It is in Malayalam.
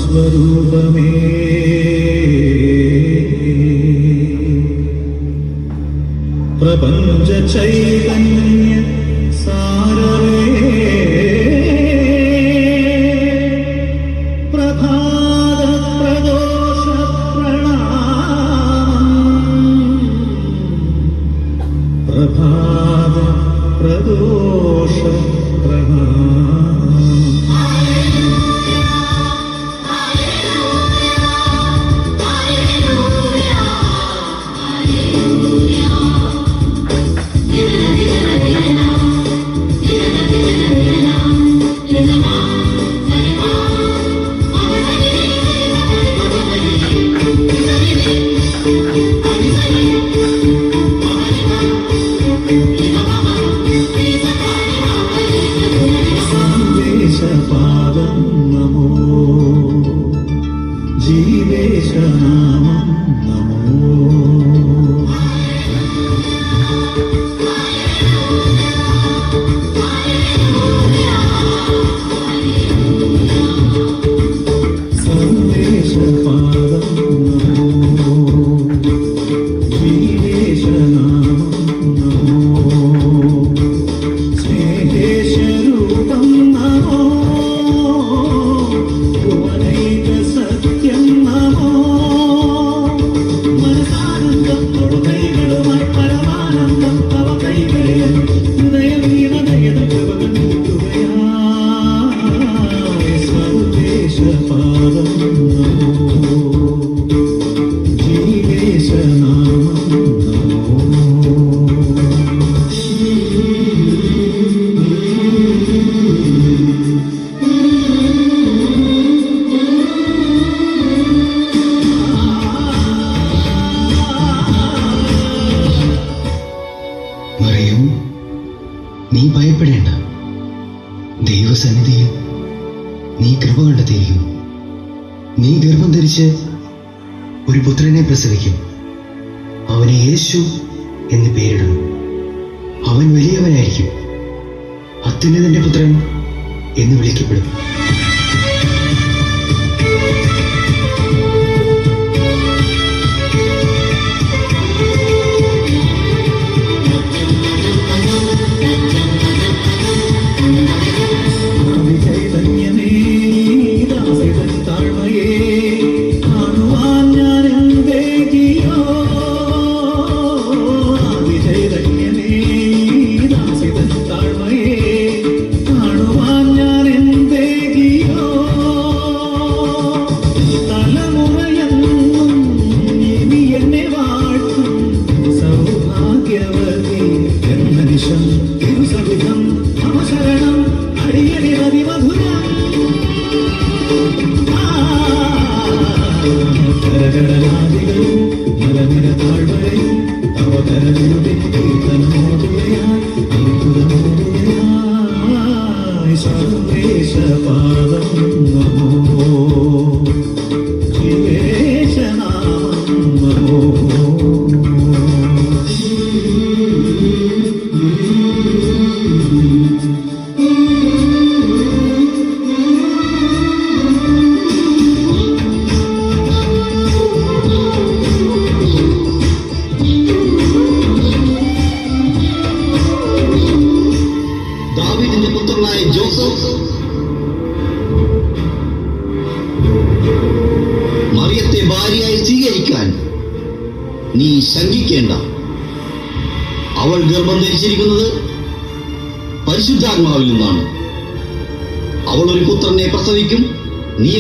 സ്വരൂപമേ, പ്രപഞ്ച ചൈതന്യ സാരമേ, പ്രഭാത പ്രദോഷ പ്രണാമം, പ്രഭാത പ്രദോഷ പ്രണാമം. സന്ദേശപാദം നമോ, ജീവേശനാമം നമോ. സന്ദേശപാദം നമോ, ജീവേശനാമം നമോ, സ്നേഹേശരൂപം നമോ, ഭുവനൈക സത്യം നമോ. മനസാനന്ദം തൊടുകൈകളുമായി പരമാനന്ദം തവ കൈകളിൽ ഹൃദയം വീണതയത് കൃപകൾ കൂട്ടുകയായി. സന്ദേശപാദം നമോ, ജീവേശനാമം നമോ. മറിയം, നീ ഭയപ്പെടേണ്ട. ദൈവസന്നിധിയിൽ നീ കൃപ കണ്ടെത്തിയിരിക്കുന്നു. നീ ഗർഭം ധരിച്ച് ഒരു പുത്രനെ പ്രസവിക്കും. അവനെ യേശു എന്ന് പേരിടണം. അവൻ വലിയവനായിരിക്കും, അത്യുന്നതന്റെ പുത്രൻ എന്ന് വിളിക്കപ്പെടും. ചൈതന്യമേ, ദാസിതൻ താഴ്മയേ, കാണുവാൻ ഞാൻ എന്തേകിയോ. ചൈതന്യമേ, ദാസിതൻ താഴ്മയേ, കാണുവാൻ ഞാൻ എന്തേകിയോ. തലമുറയെന്നും ഇനി എന്നെ വാഴ്ത്തും സൗഭാഗ്യവതി എന്ന നിശം തിരുസവിധം നമശരണം അടിയനിറതി മധുരം. കരകടലാദികളും മലനിര താഴ്വരയും തവ കരവിരുതി കീർത്തനമോടുകയായി അത്ഭുതമോടുകയായി. സന്ദേശപാദം നമോ, ജീവേശനാമം നമോ. ദാവീദിന്റെ പുത്രനായ ജോസഫ്, മറിയത്തെ ഭാര്യയായി സ്വീകരിക്കാൻ നീ ശങ്കിക്കേണ്ട. അവൾ ഗർഭം ധരിച്ചിരിക്കുന്നത് പരിശുദ്ധാത്മാവിൽ നിന്നാണ്. അവൾ ഒരു പുത്രനെ പ്രസവിക്കും. നീ